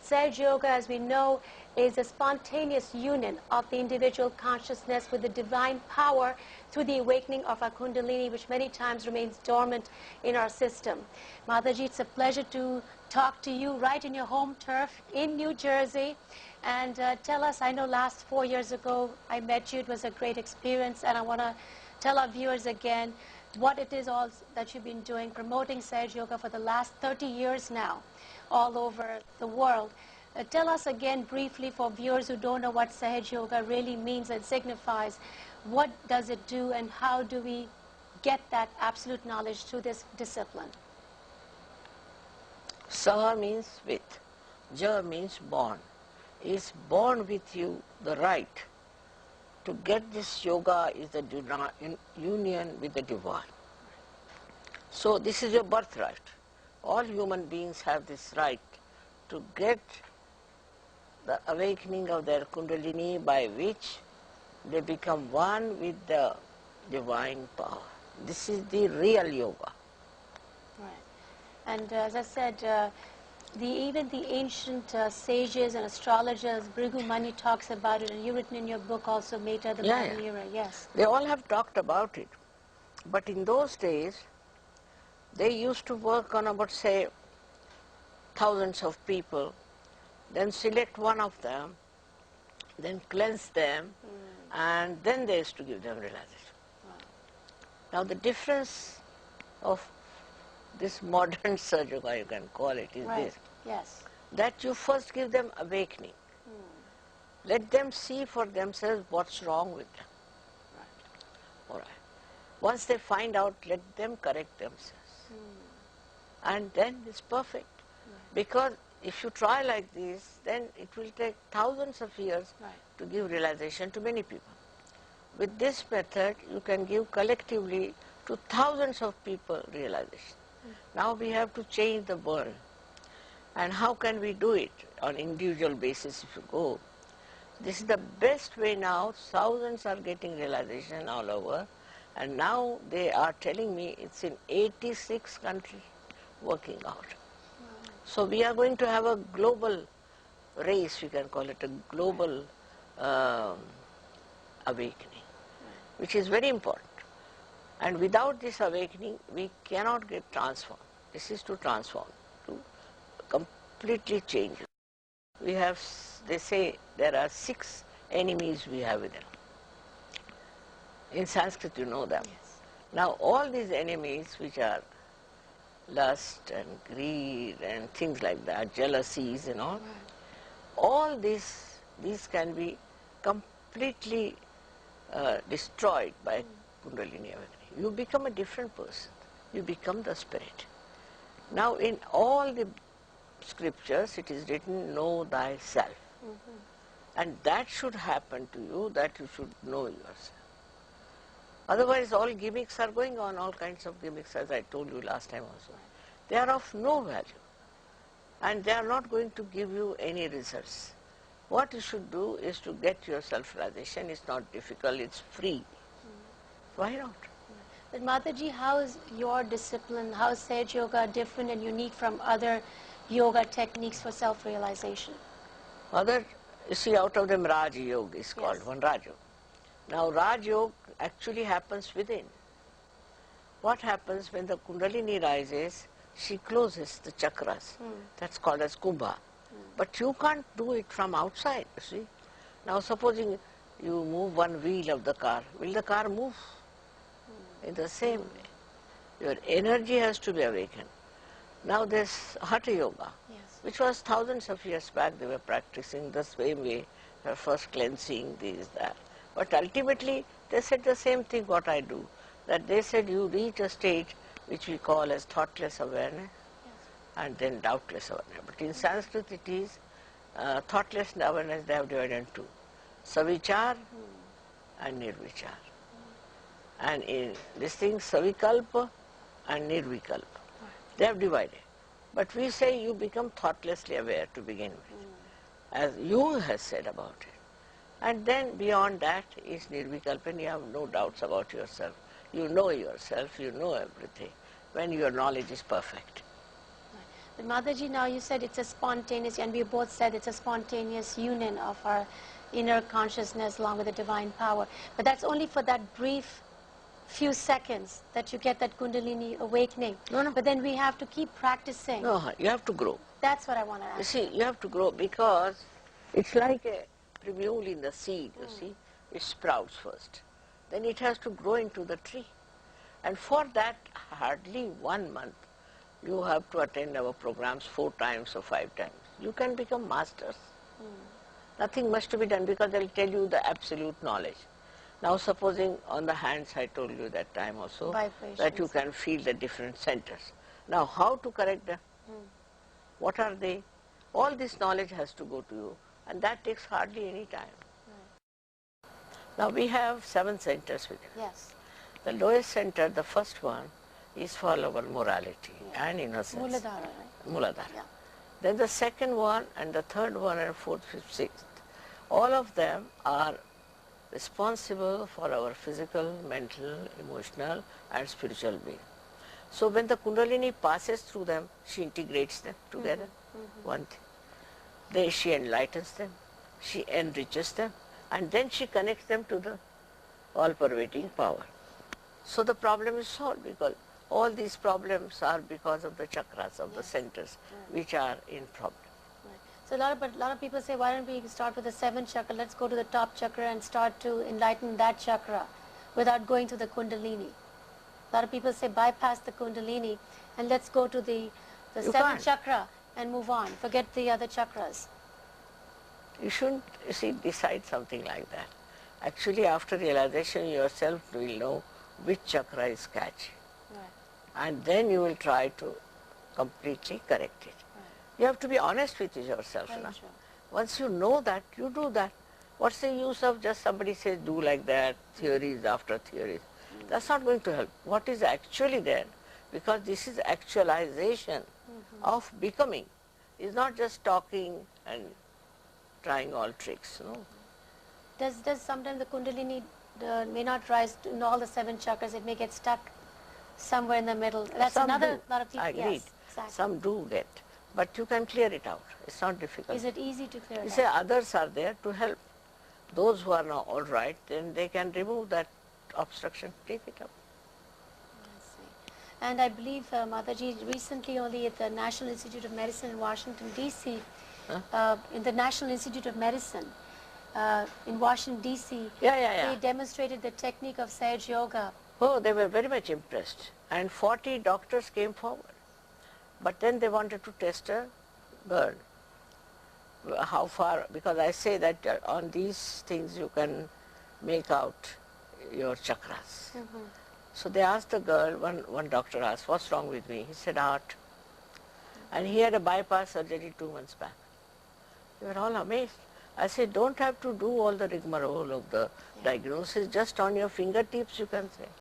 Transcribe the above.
Sage Yoga, as we know, is a spontaneous union of the individual consciousness with the divine power through the awakening of our Kundalini, which many times remains dormant in our system. Mataji, it's a pleasure to talk to you right in your home turf in New Jersey. And tell us, I know last 4 years ago I met you, it was a great experience, and I want to tell our viewers again what it is all that you've been doing, promoting Sage Yoga for the last 30 years now, all over the world. Tell us again briefly for viewers who don't know what Sage Yoga really means and signifies. What does it do and how do we get that absolute knowledge through this discipline? Sa means with, Ja means born. Is born with you the right to get this yoga is the union with the divine. So this is your birthright. All human beings have this right to get the awakening of their Kundalini, by which they become one with the divine power. This is the real yoga. Right. And as I said, even the ancient sages and astrologers, Bhrigu Muni talks about it, and you've written in your book also, Meta, the Modern Era. Yes. They all have talked about it. But in those days, they used to work on about, say, thousands of people, then select one of them, then cleanse them, and then they used to give them realization. Wow. Now the difference of this modern Sage Yoga, you can call it, is this. Yes. That you first give them awakening. Let them see for themselves what's wrong with them. Right. All right. Once they find out, let them correct themselves. And then it's perfect. Because if you try like this, then it will take thousands of years to give realization to many people. With this method, you can give collectively to thousands of people realization. Now we have to change the world. And how can we do it on individual basis if you go? This is the best way now. Thousands are getting realization all over. And now they are telling me it's in 86 countries working out. So we are going to have a global race, we can call it a global awakening, which is very important. And without this awakening, we cannot get transformed. This is to transform, to completely change. We have, they say, there are 6 enemies we have within. In Sanskrit, you know them. Yes. Now, all these enemies, which are lust and greed and things like that, jealousies and all these can be completely destroyed by Kundalini awakening. You become a different person. You become the spirit. Now in all the scriptures it is written, know thyself. And that should happen to you, that you should know yourself. Otherwise all gimmicks are going on, all kinds of gimmicks, as I told you last time also. They are of no value. And they are not going to give you any results. What you should do is to get your self-realization. It's not difficult, it's free. Why not? But Mataji, how is your discipline, how is Sage Yoga different and unique from other yoga techniques for self-realization? Other, you see, out of them Raj Yoga is called, one Raj Yoga. Now Raj Yoga actually happens within. What happens when the Kundalini rises, she closes the chakras. That's called as Kumbha. But you can't do it from outside, you see. Now supposing you move one wheel of the car, will the car move? In the same way, your energy has to be awakened. Now there's Hatha Yoga, which was thousands of years back they were practicing the same way, first cleansing, this, that. But ultimately they said the same thing what I do, that they said you reach a state which we call as thoughtless awareness and then doubtless awareness. But in Sanskrit it is thoughtless awareness they have divided into two, Savichar and Nirvichar. And in this thing, Savikalpa and Nirvikalpa, they have divided. But we say you become thoughtlessly aware to begin with, as Jung has said about it. And then beyond that is Nirvikalpa, and you have no doubts about yourself. You know yourself, you know everything, when your knowledge is perfect. But Mataji, now you said it's a spontaneous, and we both said it's a spontaneous union of our inner consciousness along with the divine power. But that's only for that brief few seconds that you get that Kundalini awakening. No. But then we have to keep practicing. No, you have to grow. That's what I want to ask. You see, you have to grow because it's like a primule in the seed, you see. It sprouts first. Then it has to grow into the tree. And for that, hardly 1 month, you have to attend our programs 4 times or 5 times. You can become masters. Nothing much to be done because they'll tell you the absolute knowledge. Now supposing on the hands, I told you that time also, that you can feel the different centers. Now how to correct them? What are they? All this knowledge has to go to you, and that takes hardly any time. Now we have 7 centers with you. Yes. The lowest center, the first one, is for our morality and innocence. Muladhara, right? Muladhara. Yeah. Then the second one and the third one and fourth, fifth, sixth, all of them are responsible for our physical, mental, emotional and spiritual being. So when the Kundalini passes through them, she integrates them together, one thing. She enlightens them, she enriches them, and then she connects them to the all-pervading power. So the problem is solved because all these problems are because of the chakras, of the centers, which are in problem. Right. So a lot of people say, why don't we start with the 7th chakra? Let's go to the top chakra and start to enlighten that chakra without going to the Kundalini. A lot of people say, bypass the Kundalini and let's go to the 7th chakra and move on. Forget the other chakras. You shouldn't, you see, decide something like that. Actually, after realization, yourself will know which chakra is catchy. Right. And then you will try to completely correct it. Right. You have to be honest with yourself. Very Na? true. Once you know that, you do that. What's the use of just somebody says do like that, theories after theories? That's not going to help. What is actually there, because this is actualization of becoming. It's not just talking and trying all tricks. No. Does sometimes the Kundalini may not rise in all the 7 chakras, it may get stuck somewhere in the middle. That's Some another do. lot of people. Agreed. Yes, exactly. Some do get, but you can clear it out. It's not difficult. Is it easy to clear You it say out? others are there to help. Those who are not all right, then they can remove that obstruction, take it up. I see. And I believe, Mataji, recently only at the National Institute of Medicine in Washington, D.C., in the National Institute of Medicine in Washington, D.C., they demonstrated the technique of Sage Yoga. Oh, they were very much impressed. And 40 doctors came forward. But then they wanted to test a girl. How far, because I say that on these things you can make out your chakras. So they asked the girl, one doctor asked, what's wrong with me? He said, heart. And he had a bypass surgery 2 months back. They were all amazed. I said, don't have to do all the rigmarole of the diagnosis, just on your fingertips you can say.